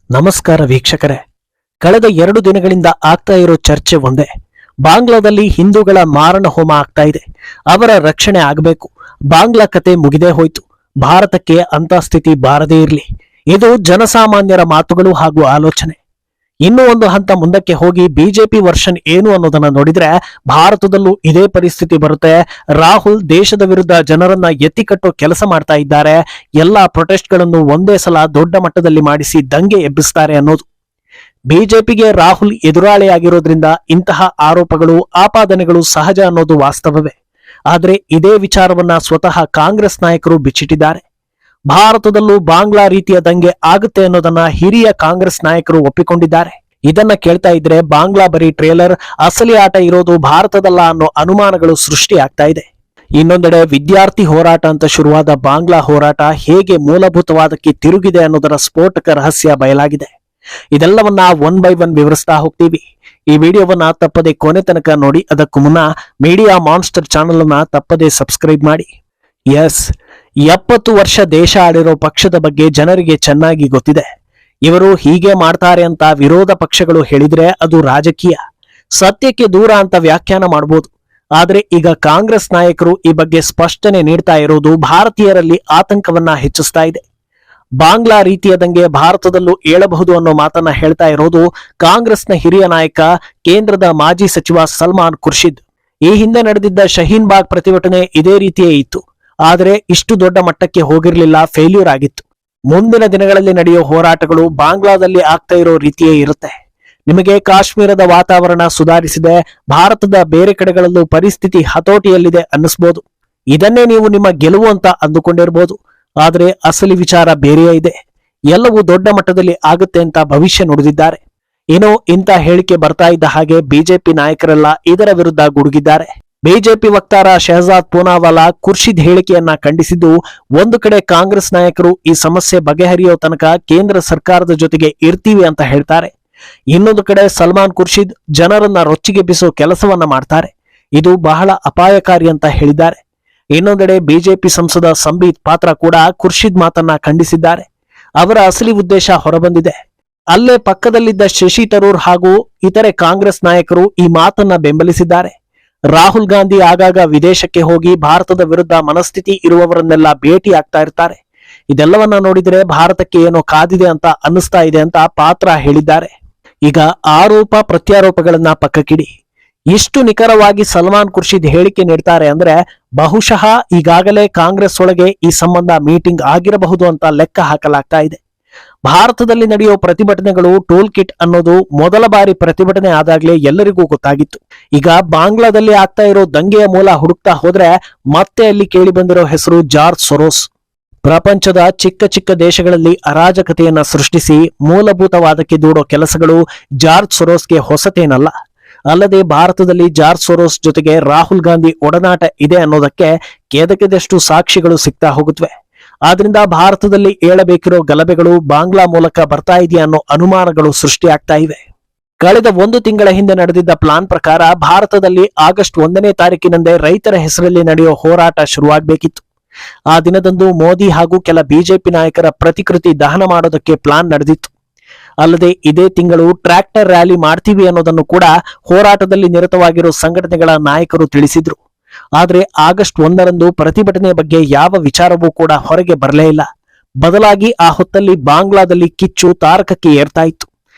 ನಮಸ್ಕಾರ ವೀಕ್ಷಕರೇ. ಕಳೆದ 2 ದಿನಗಳಿಂದ ಆಗ್ತಾ ಇರೋ ಚರ್ಚೆ ಒಂದೇ. ಬಾಂಗ್ಲಾದಲ್ಲಿ ಹಿಂದೂಗಳ ಮಾರಣ ಹೋಮ ಆಗ್ತಾ ಇದೆ. ಅವರ ರಕ್ಷಣೆ ಆಗಬೇಕು. ಬಾಂಗ್ಲಾ ಕತೆ ಮುಗಿದೇ ಹೋಯ್ತು. ಭಾರತಕ್ಕೆ ಅಂತ ಸ್ಥಿತಿ ಬಾರದೇ ಇರಲಿ. ಇದು ಜನಸಾಮಾನ್ಯರ ಮಾತುಗಳು ಹಾಗೂ ಆಲೋಚನೆ. ಇನ್ನೂ ಒಂದು ಹಂತ ಮುಂದಕ್ಕೆ ಹೋಗಿ ಬಿಜೆಪಿ ವರ್ಷನ್ ಏನು ಅನ್ನೋದನ್ನ ನೋಡಿದ್ರೆ ಭಾರತದಲ್ಲೂ ಇದೇ ಪರಿಸ್ಥಿತಿ ಬರುತ್ತೆ. ರಾಹುಲ್ ದೇಶದ ವಿರುದ್ಧ ಜನರನ್ನ ಎತ್ತಿಕಟ್ಟೋ ಕೆಲಸ ಮಾಡ್ತಾ ಇದ್ದಾರೆ. ಎಲ್ಲಾ ಪ್ರೊಟೆಸ್ಟ್ ಗಳನ್ನು ಒಂದೇ ಸಲ ದೊಡ್ಡ ಮಟ್ಟದಲ್ಲಿ ಮಾಡಿಸಿ ದಂಗೆ ಎಬ್ಬಿಸ್ತಾರೆ ಅನ್ನೋದು. ಬಿಜೆಪಿಗೆ ರಾಹುಲ್ ಎದುರಾಳಿಯಾಗಿರೋದ್ರಿಂದ ಇಂತಹ ಆರೋಪಗಳು ಆಪಾದನೆಗಳು ಸಹಜ ಅನ್ನೋದು ವಾಸ್ತವವೇ. ಆದ್ರೆ ಇದೇ ವಿಚಾರವನ್ನ ಸ್ವತಃ ಕಾಂಗ್ರೆಸ್ ನಾಯಕರು ಬಿಚ್ಚಿಟ್ಟಿದ್ದಾರೆ. ಭಾರತದಲ್ಲೂ ಬಾಂಗ್ಲಾ ರೀತಿಯ ದಂಗೆ ಆಗುತ್ತೆ ಅನ್ನೋದನ್ನ ಹಿರಿಯ ಕಾಂಗ್ರೆಸ್ ನಾಯಕರು ಒಪ್ಪಿಕೊಂಡಿದ್ದಾರೆ. ಇದನ್ನ ಕೇಳ್ತಾ ಇದ್ರೆ ಬಾಂಗ್ಲಾ ಬರೀ ಟ್ರೇಲರ್, ಅಸಲಿ ಆಟ ಇರೋದು ಭಾರತದಲ್ಲ ಅನ್ನೋ ಅನುಮಾನಗಳು ಸೃಷ್ಟಿಯಾಗ್ತಾ ಇದೆ. ಇನ್ನೊಂದೆಡೆ ವಿದ್ಯಾರ್ಥಿ ಹೋರಾಟ ಅಂತ ಶುರುವಾದ ಬಾಂಗ್ಲಾ ಹೋರಾಟ ಹೇಗೆ ಮೂಲಭೂತವಾದಕ್ಕೆ ತಿರುಗಿದೆ ಅನ್ನೋದರ ಸ್ಫೋಟಕ ರಹಸ್ಯ ಬಯಲಾಗಿದೆ. ಇದೆಲ್ಲವನ್ನ ಒನ್ ಬೈ ಒನ್ ವಿವರಿಸ್ತಾ ಹೋಗ್ತೀವಿ. ಈ ವಿಡಿಯೋವನ್ನ ತಪ್ಪದೆ ಕೊನೆ ತನಕ ನೋಡಿ. ಅದಕ್ಕೂ ಮುನ್ನ ಮೀಡಿಯಾ ಮಾನ್ಸ್ಟರ್ ಚಾನೆಲ್ ಅನ್ನ ತಪ್ಪದೆ ಸಬ್ಸ್ಕ್ರೈಬ್ ಮಾಡಿ. ಎಸ್, 70 ವರ್ಷ ದೇಶ ಆಳಿರೋ ಪಕ್ಷದ ಬಗ್ಗೆ ಜನರಿಗೆ ಚೆನ್ನಾಗಿ ಗೊತ್ತಿದೆ. ಇವರು ಹೀಗೆ ಮಾಡ್ತಾರೆ ಅಂತ ವಿರೋಧ ಪಕ್ಷಗಳು ಹೇಳಿದ್ರೆ ಅದು ರಾಜಕೀಯ, ಸತ್ಯಕ್ಕೆ ದೂರ ಅಂತ ವ್ಯಾಖ್ಯಾನ ಮಾಡಬಹುದು. ಆದ್ರೆ ಈಗ ಕಾಂಗ್ರೆಸ್ ನಾಯಕರು ಈ ಬಗ್ಗೆ ಸ್ಪಷ್ಟನೆ ನೀಡ್ತಾ ಇರೋದು ಭಾರತೀಯರಲ್ಲಿ ಆತಂಕವನ್ನ ಹೆಚ್ಚಿಸ್ತಾ ಇದೆ. ಬಾಂಗ್ಲಾ ರೀತಿಯದಂಗೆ ಭಾರತದಲ್ಲೂ ಏಳಬಹುದು ಅನ್ನೋ ಮಾತನ್ನ ಹೇಳ್ತಾ ಇರೋದು ಕಾಂಗ್ರೆಸ್ನ ಹಿರಿಯ ನಾಯಕ, ಕೇಂದ್ರದ ಮಾಜಿ ಸಚಿವ ಸಲ್ಮಾನ್ ಖುರ್ಷಿದ್. ಈ ಹಿಂದೆ ನಡೆದಿದ್ದ ಶಹೀನ್ ಬಾಗ್ ಪ್ರತಿಭಟನೆ ಇದೇ ರೀತಿಯೇ ಇತ್ತು. ಆದರೆ ಇಷ್ಟು ದೊಡ್ಡ ಮಟ್ಟಕ್ಕೆ ಹೋಗಿರಲಿಲ್ಲ, ಫೇಲ್ಯೂರ್ ಆಗಿತ್ತು. ಮುಂದಿನ ದಿನಗಳಲ್ಲಿ ನಡೆಯೋ ಹೋರಾಟಗಳು ಬಾಂಗ್ಲಾದಲ್ಲಿ ಆಗ್ತಾ ಇರೋ ರೀತಿಯೇ ಇರುತ್ತೆ. ನಿಮಗೆ ಕಾಶ್ಮೀರದ ವಾತಾವರಣ ಸುಧಾರಿಸಿದೆ, ಭಾರತದ ಬೇರೆ ಕಡೆಗಳಲ್ಲೂ ಪರಿಸ್ಥಿತಿ ಹತೋಟಿಯಲ್ಲಿದೆ ಅನ್ನಿಸ್ಬೋದು. ಇದನ್ನೇ ನೀವು ನಿಮ್ಮ ಗೆಲುವು ಅಂತ ಅಂದುಕೊಂಡಿರ್ಬೋದು. ಆದ್ರೆ ಅಸಲಿ ವಿಚಾರ ಬೇರೆಯೇ ಇದೆ. ಎಲ್ಲವೂ ದೊಡ್ಡ ಮಟ್ಟದಲ್ಲಿ ಆಗುತ್ತೆ ಅಂತ ಭವಿಷ್ಯ ನುಡಿದಿದ್ದಾರೆ. ಏನೋ ಇಂಥ ಹೇಳಿಕೆ ಬರ್ತಾ ಇದ್ದ ಹಾಗೆ ಬಿಜೆಪಿ ನಾಯಕರೆಲ್ಲ ಇದರ ವಿರುದ್ಧ ಗುಡುಗಿದ್ದಾರೆ. ಬಿಜೆಪಿ ವಕ್ತಾರ ಶಹಜಾದ್ ಪೂನಾವಾಲಾ ಖುರ್ಷಿದ್ ಹೇಳಿಕೆಯನ್ನ ಖಂಡಿಸಿದ್ದು, ಒಂದು ಕಡೆ ಕಾಂಗ್ರೆಸ್ ನಾಯಕರು ಈ ಸಮಸ್ಯೆ ಬಗೆಹರಿಯೋ ತನಕ ಕೇಂದ್ರ ಸರ್ಕಾರದ ಜೊತೆಗೆ ಇರ್ತೀವಿ ಅಂತ ಹೇಳ್ತಾರೆ. ಇನ್ನೊಂದು ಕಡೆ ಸಲ್ಮಾನ್ ಖುರ್ಷಿದ್ ಜನರನ್ನ ರೊಚ್ಚಿಗೆಬ್ಬಿಸೋ ಕೆಲಸವನ್ನ ಮಾಡ್ತಾರೆ. ಇದು ಬಹಳ ಅಪಾಯಕಾರಿ ಅಂತ ಹೇಳಿದ್ದಾರೆ. ಇನ್ನೊಂದೆಡೆ ಬಿಜೆಪಿ ಸಂಸದ ಸಂಬೀತ್ ಪಾತ್ರ ಕೂಡ ಖುರ್ಷಿದ್ ಮಾತನ್ನ ಖಂಡಿಸಿದ್ದಾರೆ. ಅವರ ಅಸಲಿ ಉದ್ದೇಶ ಹೊರಬಂದಿದೆ. ಅಲ್ಲೇ ಪಕ್ಕದಲ್ಲಿದ್ದ ಶಶಿ ತರೂರ್ ಹಾಗೂ ಇತರೆ ಕಾಂಗ್ರೆಸ್ ನಾಯಕರು ಈ ಮಾತನ್ನ ಬೆಂಬಲಿಸಿದ್ದಾರೆ. ರಾಹುಲ್ ಗಾಂಧಿ ಆಗಾಗ ವಿದೇಶಕ್ಕೆ ಹೋಗಿ ಭಾರತದ ವಿರುದ್ಧ ಮನಸ್ಥಿತಿ ಇರುವವರನ್ನೆಲ್ಲ ಭೇಟಿ ಆಗ್ತಾ ಇರ್ತಾರೆ. ಇದೆಲ್ಲವನ್ನ ನೋಡಿದ್ರೆ ಭಾರತಕ್ಕೆ ಏನೋ ಕಾದಿದೆ ಅಂತ ಅನ್ನಿಸ್ತಾ ಇದೆ ಅಂತ ಪಾತ್ರ ಹೇಳಿದ್ದಾರೆ. ಈಗ ಆರೋಪ ಪ್ರತ್ಯಾರೋಪಗಳನ್ನ ಪಕ್ಕಕ್ಕಿಡಿ. ಇಷ್ಟು ನಿಖರವಾಗಿ ಸಲ್ಮಾನ್ ಖುರ್ಷಿದ್ ಹೇಳಿಕೆ ನೀಡ್ತಾರೆ ಅಂದ್ರೆ ಬಹುಶಃ ಈಗಾಗಲೇ ಕಾಂಗ್ರೆಸ್ ಒಳಗೆ ಈ ಸಂಬಂಧ ಮೀಟಿಂಗ್ ಆಗಿರಬಹುದು ಅಂತ ಲೆಕ್ಕ ಹಾಕಲಾಗ್ತಾ ಇದೆ. ಭಾರತದಲ್ಲಿ ನಡೆಯೋ ಪ್ರತಿಭಟನೆಗಳು ಟೂಲ್ ಕಿಟ್ ಅನ್ನೋದು ಮೊದಲ ಬಾರಿ ಪ್ರತಿಭಟನೆ ಆದಾಗ್ಲೇ ಎಲ್ಲರಿಗೂ ಗೊತ್ತಾಗಿತ್ತು. ಈಗ ಬಾಂಗ್ಲಾದಲ್ಲಿ ಆಗ್ತಾ ಇರೋ ದಂಗೆಯ ಮೂಲ ಹುಡುಕ್ತಾ ಹೋದ್ರೆ ಮತ್ತೆ ಅಲ್ಲಿ ಕೇಳಿ ಬಂದಿರೋ ಹೆಸರು ಜಾರ್ಜ್ ಸೊರೋಸ್. ಪ್ರಪಂಚದ ಚಿಕ್ಕ ಚಿಕ್ಕ ದೇಶಗಳಲ್ಲಿ ಅರಾಜಕತೆಯನ್ನ ಸೃಷ್ಟಿಸಿ ಮೂಲಭೂತವಾದಕ್ಕೆ ದೂಡೋ ಕೆಲಸಗಳು ಜಾರ್ಜ್ ಸೊರೋಸ್ಗೆ ಹೊಸತೇನಲ್ಲ. ಅಲ್ಲದೆ ಭಾರತದಲ್ಲಿ ಜಾರ್ಜ್ ಸೊರೋಸ್ ಜೊತೆಗೆ ರಾಹುಲ್ ಗಾಂಧಿ ಒಡನಾಟ ಇದೆ ಅನ್ನೋದಕ್ಕೆ ಕೆದಕಿದಷ್ಟು ಸಾಕ್ಷಿಗಳು ಸಿಗ್ತಾ ಹೋಗುತ್ತವೆ. ಆದ್ರಿಂದ ಭಾರತದಲ್ಲಿ ಏಳಬೇಕಿರೋ ಗಲಭೆಗಳು ಬಾಂಗ್ಲಾ ಮೂಲಕ ಬರ್ತಾ ಇದೆಯಾ ಅನ್ನೋ ಅನುಮಾನಗಳು ಸೃಷ್ಟಿಯಾಗ್ತಾ ಇವೆ. ಕಳೆದ 1 ತಿಂಗಳ ಹಿಂದೆ ನಡೆದಿದ್ದ ಪ್ಲಾನ್ ಪ್ರಕಾರ ಭಾರತದಲ್ಲಿ ಆಗಸ್ಟ್ 1ನೇ ತಾರೀಕಿನಂದೇ ರೈತರ ಹೆಸರಲ್ಲಿ ನಡೆಯೋ ಹೋರಾಟ ಶುರುವಾಗಬೇಕಿತ್ತು. ಆ ದಿನದಂದು ಮೋದಿ ಹಾಗೂ ಕೆಲ ಬಿಜೆಪಿ ನಾಯಕರ ಪ್ರತಿಕೃತಿ ದಹನ ಮಾಡೋದಕ್ಕೆ ಪ್ಲಾನ್ ನಡೆದಿತ್ತು. ಅಲ್ಲದೆ ಇದೇ ತಿಂಗಳು ಟ್ರ್ಯಾಕ್ಟರ್ ರ್ಯಾಲಿ ಮಾಡ್ತೀವಿ ಅನ್ನೋದನ್ನು ಕೂಡ ಹೋರಾಟದಲ್ಲಿ ನಿರತವಾಗಿರೋ ಸಂಘಟನೆಗಳ ನಾಯಕರು ತಿಳಿಸಿದ್ರು. ಆದ್ರೆ ಆಗಸ್ಟ್ 1ರಂದು ಪ್ರತಿಭಟನೆ ಬಗ್ಗೆ ಯಾವ ವಿಚಾರವೂ ಕೂಡ ಹೊರಗೆ ಬರಲೇ ಇಲ್ಲ. ಬದಲಾಗಿ ಆ ಹೊತ್ತಲ್ಲಿ ಬಾಂಗ್ಲಾದಲ್ಲಿ ಕಿಚ್ಚು ತಾರಕಕ್ಕೆ ಏರ್ತಾ ಇತ್ತು.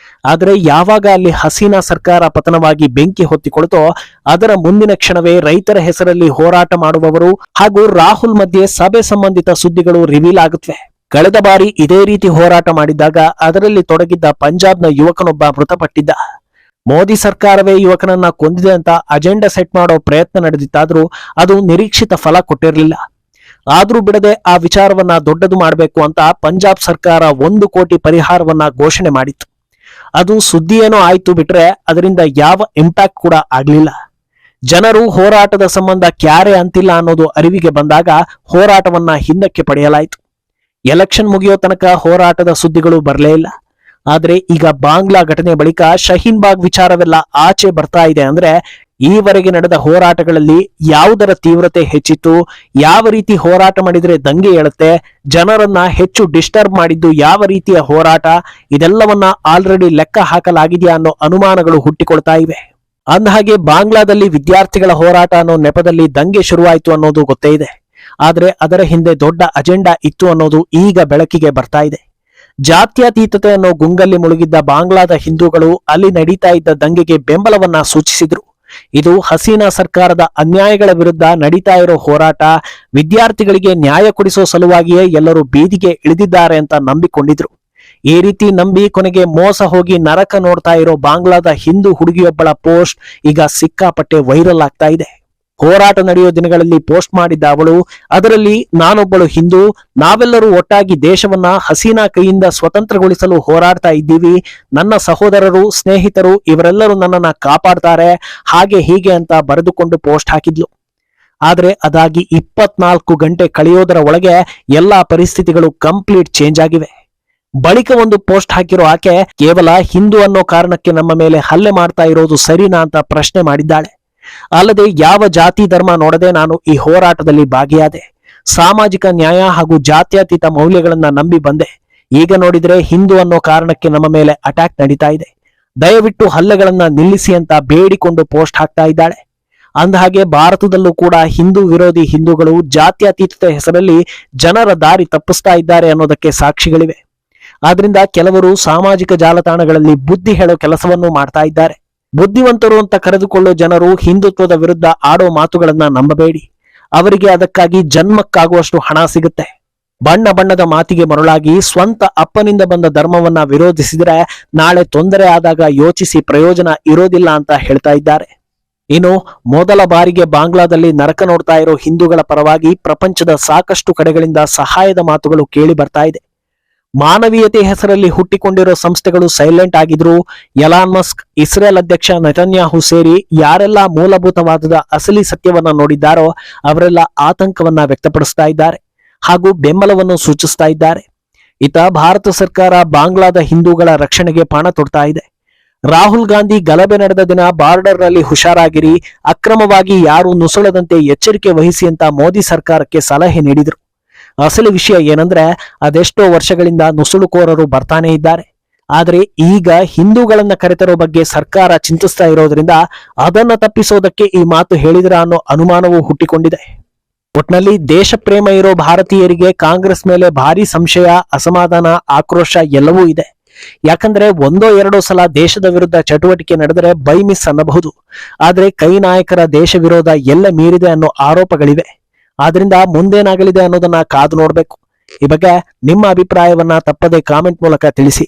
ಆದ್ರೆ ಯಾವಾಗ ಅಲ್ಲಿ ಹಸೀನಾ ಸರ್ಕಾರ ಪತನವಾಗಿ ಬೆಂಕಿ ಹೊತ್ತಿಕೊಳ್ತೋ ಅದರ ಮುಂದಿನ ಕ್ಷಣವೇ ರೈತರ ಹೆಸರಲ್ಲಿ ಹೋರಾಟ ಮಾಡುವವರು ಹಾಗೂ ರಾಹುಲ್ ಮಧ್ಯೆ ಸಭೆ ಸಂಬಂಧಿತ ಸುದ್ದಿಗಳು ರಿವೀಲ್ ಆಗುತ್ತವೆ. ಕಳೆದ ಬಾರಿ ಇದೇ ರೀತಿ ಹೋರಾಟ ಮಾಡಿದ್ದಾಗ ಅದರಲ್ಲಿ ತೊಡಗಿದ್ದ ಪಂಜಾಬ್ನ ಯುವಕನೊಬ್ಬ ಮೃತಪಟ್ಟಿದ್ದ. ಮೋದಿ ಸರ್ಕಾರವೇ ಯುವಕನನ್ನ ಕೊಂದಿದೆ ಅಂತ ಅಜೆಂಡಾ ಸೆಟ್ ಮಾಡೋ ಪ್ರಯತ್ನ ನಡೆದಿತ್ತಾದ್ರೂ ಅದು ನಿರೀಕ್ಷಿತ ಫಲ ಕೊಟ್ಟಿರಲಿಲ್ಲ. ಆದ್ರೂ ಬಿಡದೆ ಆ ವಿಚಾರವನ್ನ ದೊಡ್ಡದು ಮಾಡಬೇಕು ಅಂತ ಪಂಜಾಬ್ ಸರ್ಕಾರ 1 ಕೋಟಿ ಪರಿಹಾರವನ್ನ ಘೋಷಣೆ ಮಾಡಿತ್ತು. ಅದು ಸುದ್ದಿ ಏನೋ ಆಯ್ತು ಬಿಟ್ರೆ ಅದರಿಂದ ಯಾವ ಇಂಪ್ಯಾಕ್ಟ್ ಕೂಡ ಆಗ್ಲಿಲ್ಲ. ಜನರು ಹೋರಾಟದ ಸಂಬಂಧ ಕ್ಯಾರೆ ಅಂತಿಲ್ಲ ಅನ್ನೋದು ಅರಿವಿಗೆ ಬಂದಾಗ ಹೋರಾಟವನ್ನ ಹಿಂದಕ್ಕೆ ಪಡೆಯಲಾಯಿತು. ಎಲೆಕ್ಷನ್ ಮುಗಿಯೋ ತನಕ ಹೋರಾಟದ ಸುದ್ದಿಗಳು ಬರಲೇ ಇಲ್ಲ. ಆದ್ರೆ ಈಗ ಬಾಂಗ್ಲಾ ಘಟನೆ ಬಳಿಕ ಶಹೀನ್ ಬಾಗ್ ವಿಚಾರವೆಲ್ಲ ಆಚೆ ಬರ್ತಾ ಇದೆ ಅಂದ್ರೆ ಈವರೆಗೆ ನಡೆದ ಹೋರಾಟಗಳಲ್ಲಿ ಯಾವುದರ ತೀವ್ರತೆ ಹೆಚ್ಚಿತ್ತು, ಯಾವ ರೀತಿ ಹೋರಾಟ ಮಾಡಿದ್ರೆ ದಂಗೆ ಏಳುತ್ತೆ, ಜನರನ್ನ ಹೆಚ್ಚು ಡಿಸ್ಟರ್ಬ್ ಮಾಡಿದ್ದು ಯಾವ ರೀತಿಯ ಹೋರಾಟ, ಇದೆಲ್ಲವನ್ನ ಆಲ್ರೆಡಿ ಲೆಕ್ಕ ಹಾಕಲಾಗಿದೆಯಾ ಅನ್ನೋ ಅನುಮಾನಗಳು ಹುಟ್ಟಿಕೊಳ್ತಾ ಇವೆ. ಅಂದಹಾಗೆ ಬಾಂಗ್ಲಾದಲ್ಲಿ ವಿದ್ಯಾರ್ಥಿಗಳ ಹೋರಾಟ ಅನ್ನೋ ನೆಪದಲ್ಲಿ ದಂಗೆ ಶುರುವಾಯಿತು ಅನ್ನೋದು ಗೊತ್ತೇ ಇದೆ. ಆದ್ರೆ ಅದರ ಹಿಂದೆ ದೊಡ್ಡ ಅಜೆಂಡಾ ಇತ್ತು ಅನ್ನೋದು ಈಗ ಬೆಳಕಿಗೆ ಬರ್ತಾ ಇದೆ. ಜಾತ್ಯತೀತತೆ ಅನ್ನೋ ಗುಂಗಲ್ಲಿ ಮುಳುಗಿದ್ದ ಬಾಂಗ್ಲಾದ ಹಿಂದೂಗಳು ಅಲ್ಲಿ ನಡೀತಾ ಇದ್ದ ದಂಗೆಗೆ ಬೆಂಬಲವನ್ನ ಸೂಚಿಸಿದ್ರು. ಇದು ಹಸೀನಾ ಸರ್ಕಾರದ ಅನ್ಯಾಯಗಳ ವಿರುದ್ಧ ನಡೀತಾ ಇರೋ ಹೋರಾಟ, ವಿದ್ಯಾರ್ಥಿಗಳಿಗೆ ನ್ಯಾಯ ಕೊಡಿಸೋ ಸಲುವಾಗಿಯೇ ಎಲ್ಲರೂ ಬೀದಿಗೆ ಇಳಿದಿದ್ದಾರೆ ಅಂತ ನಂಬಿಕೊಂಡಿದ್ರು. ಈ ರೀತಿ ನಂಬಿ ಕೊನೆಗೆ ಮೋಸ ಹೋಗಿ ನರಕ ನೋಡ್ತಾ ಇರೋ ಬಾಂಗ್ಲಾದ ಹಿಂದೂ ಹುಡುಗಿಯೊಬ್ಬಳ ಪೋಸ್ಟ್ ಈಗ ಸಿಕ್ಕಾಪಟ್ಟೆ ವೈರಲ್ ಆಗ್ತಾ ಇದೆ. ಹೋರಾಟ ನಡೆಯೋ ದಿನಗಳಲ್ಲಿ ಪೋಸ್ಟ್ ಮಾಡಿದ್ದ ಅವಳು, ಅದರಲ್ಲಿ ನಾನೊಬ್ಬಳು ಹಿಂದೂ, ನಾವೆಲ್ಲರೂ ಒಟ್ಟಾಗಿ ದೇಶವನ್ನ ಹಸೀನಾ ಕೈಯಿಂದ ಸ್ವತಂತ್ರಗೊಳಿಸಲು ಹೋರಾಡ್ತಾ ಇದ್ದೀವಿ, ನನ್ನ ಸಹೋದರರು ಸ್ನೇಹಿತರು ಇವರೆಲ್ಲರೂ ನನ್ನನ್ನ ಕಾಪಾಡ್ತಾರೆ, ಹಾಗೆ ಹೀಗೆ ಅಂತ ಬರೆದುಕೊಂಡು ಪೋಸ್ಟ್ ಹಾಕಿದ್ಲು. ಆದ್ರೆ ಅದಾಗಿ 24 ಗಂಟೆ ಕಳೆಯೋದರ ಒಳಗೆ ಎಲ್ಲಾ ಪರಿಸ್ಥಿತಿಗಳು ಕಂಪ್ಲೀಟ್ ಚೇಂಜ್ ಆಗಿವೆ. ಬಳಿಕ ಒಂದು ಪೋಸ್ಟ್ ಹಾಕಿರೋ ಆಕೆ ಕೇವಲ ಹಿಂದೂ ಅನ್ನೋ ಕಾರಣಕ್ಕೆ ನಮ್ಮ ಮೇಲೆ ಹಲ್ಲೆ ಮಾಡ್ತಾ ಇರೋದು ಸರಿನಾ ಅಂತ ಪ್ರಶ್ನೆ ಮಾಡಿದ್ದಾಳೆ. ಅಲ್ಲದೆ ಯಾವ ಜಾತಿ ಧರ್ಮ ನೋಡದೆ ನಾನು ಈ ಹೋರಾಟದಲ್ಲಿ ಭಾಗಿಯಾದೆ, ಸಾಮಾಜಿಕ ನ್ಯಾಯ ಹಾಗೂ ಜಾತ್ಯತೀತ ಮೌಲ್ಯಗಳನ್ನ ನಂಬಿ ಬಂದೆ, ಈಗ ನೋಡಿದ್ರೆ ಹಿಂದೂ ಅನ್ನೋ ಕಾರಣಕ್ಕೆ ನಮ್ಮ ಮೇಲೆ ಅಟ್ಯಾಕ್ ನಡೀತಾ ಇದೆ, ದಯವಿಟ್ಟು ಹಲ್ಲೆಗಳನ್ನ ನಿಲ್ಲಿಸಿ ಅಂತ ಬೇಡಿಕೊಂಡು ಪೋಸ್ಟ್ ಹಾಕ್ತಾ ಇದ್ದಾಳೆ. ಅಂದಹಾಗೆ ಭಾರತದಲ್ಲೂ ಕೂಡ ಹಿಂದೂ ವಿರೋಧಿ ಹಿಂದೂಗಳು ಜಾತ್ಯತೀತತೆ ಹೆಸರಲ್ಲಿ ಜನರ ದಾರಿ ತಪ್ಪಿಸ್ತಾ ಇದ್ದಾರೆ ಅನ್ನೋದಕ್ಕೆ ಸಾಕ್ಷಿಗಳಿವೆ. ಆದ್ರಿಂದ ಕೆಲವರು ಸಾಮಾಜಿಕ ಜಾಲತಾಣಗಳಲ್ಲಿ ಬುದ್ಧಿ ಹೇಳೋ ಕೆಲಸವನ್ನು ಮಾಡ್ತಾ ಇದ್ದಾರೆ. ಬುದ್ಧಿವಂತರು ಅಂತ ಕರೆದುಕೊಳ್ಳೋ ಜನರು ಹಿಂದುತ್ವದ ವಿರುದ್ಧ ಆಡೋ ಮಾತುಗಳನ್ನ ನಂಬಬೇಡಿ, ಅವರಿಗೆ ಅದಕ್ಕಾಗಿ ಜನ್ಮಕ್ಕಾಗುವಷ್ಟು ಹಣ ಸಿಗುತ್ತೆ. ಬಣ್ಣ ಬಣ್ಣದ ಮಾತಿಗೆ ಮರುಳಾಗಿ ಸ್ವಂತ ಅಪ್ಪನಿಂದ ಬಂದ ಧರ್ಮವನ್ನ ವಿರೋಧಿಸಿದ್ರೆ ನಾಳೆ ತೊಂದರೆ ಆದಾಗ ಯೋಚಿಸಿ ಪ್ರಯೋಜನ ಇರೋದಿಲ್ಲ ಅಂತ ಹೇಳ್ತಾ ಇದ್ದಾರೆ. ಇನ್ನು ಮೊದಲ ಬಾರಿಗೆ ಬಾಂಗ್ಲಾದಲ್ಲಿ ನರಕ ನೋಡ್ತಾ ಇರೋ ಹಿಂದೂಗಳ ಪರವಾಗಿ ಪ್ರಪಂಚದ ಸಾಕಷ್ಟು ಕಡೆಗಳಿಂದ ಸಹಾಯದ ಮಾತುಗಳು ಕೇಳಿ ಬರ್ತಾ ಇದೆ. ಮಾನವೀಯತೆ ಹೆಸರಲ್ಲಿ ಹುಟ್ಟಿಕೊಂಡಿರೋ ಸಂಸ್ಥೆಗಳು ಸೈಲೆಂಟ್ ಆಗಿದ್ರು. ಎಲಾನ್ ಮಸ್ಕ್, ಇಸ್ರೇಲ್ ಅಧ್ಯಕ್ಷ ನೆತನ್ಯಾಹು ಸೇರಿ ಯಾರೆಲ್ಲ ಮೂಲಭೂತವಾದದ ಅಸಲಿ ಸತ್ಯವನ್ನ ನೋಡಿದ್ದಾರೋ ಅವರೆಲ್ಲ ಆತಂಕವನ್ನ ವ್ಯಕ್ತಪಡಿಸ್ತಾ ಇದ್ದಾರೆ ಹಾಗೂ ಬೆಂಬಲವನ್ನು ಸೂಚಿಸ್ತಾ ಇದ್ದಾರೆ. ಇತ ಭಾರತ ಸರ್ಕಾರ ಬಾಂಗ್ಲಾದ ಹಿಂದೂಗಳ ರಕ್ಷಣೆಗೆ ಪಣ ತೊಡ್ತಾ ಇದೆ. ರಾಹುಲ್ ಗಾಂಧಿ ಗಲಭೆ ನಡೆದ ದಿನ ಬಾರ್ಡರ್ ನಲ್ಲಿ ಹುಷಾರಾಗಿರಿ, ಅಕ್ರಮವಾಗಿ ಯಾರು ನುಸುಳದಂತೆ ಎಚ್ಚರಿಕೆ ವಹಿಸಿ ಅಂತ ಮೋದಿ ಸರ್ಕಾರಕ್ಕೆ ಸಲಹೆ ನೀಡಿದರು. ಅಸಲಿ ವಿಷಯ ಏನಂದ್ರೆ ಅದೆಷ್ಟೋ ವರ್ಷಗಳಿಂದ ನುಸುಳುಕೋರರು ಬರ್ತಾನೆ ಇದ್ದಾರೆ. ಆದ್ರೆ ಈಗ ಹಿಂದೂಗಳನ್ನ ಕರೆತರೋ ಬಗ್ಗೆ ಸರ್ಕಾರ ಚಿಂತಿಸ್ತಾ ಇರೋದ್ರಿಂದ ಅದನ್ನ ತಪ್ಪಿಸೋದಕ್ಕೆ ಈ ಮಾತು ಹೇಳಿದ್ರ ಅನ್ನೋ ಅನುಮಾನವೂ ಹುಟ್ಟಿಕೊಂಡಿದೆ. ಒಟ್ನಲ್ಲಿ ದೇಶ ಪ್ರೇಮ ಇರೋ ಭಾರತೀಯರಿಗೆ ಕಾಂಗ್ರೆಸ್ ಮೇಲೆ ಭಾರಿ ಸಂಶಯ, ಅಸಮಾಧಾನ, ಆಕ್ರೋಶ ಎಲ್ಲವೂ ಇದೆ. ಯಾಕಂದ್ರೆ ಒಂದೋ ಎರಡೋ ಸಲ ದೇಶದ ವಿರುದ್ಧ ಚಟುವಟಿಕೆ ನಡೆದರೆ ಬೈ ಮಿಸ್ ಅನ್ನಬಹುದು. ಆದ್ರೆ ಕೈ ನಾಯಕರ ದೇಶ ವಿರೋಧ ಎಲ್ಲ ಮೀರಿದೆ ಅನ್ನೋ ಆರೋಪಗಳಿವೆ. ಆದ್ರಿಂದ ಮುಂದೇನಾಗಲಿದೆ ಅನ್ನೋದನ್ನ ಕಾದು ನೋಡ್ಬೇಕು. ಈ ಬಗ್ಗೆ ನಿಮ್ಮ ಅಭಿಪ್ರಾಯವನ್ನ ತಪ್ಪದೆ ಕಾಮೆಂಟ್ ಮೂಲಕ ತಿಳಿಸಿ.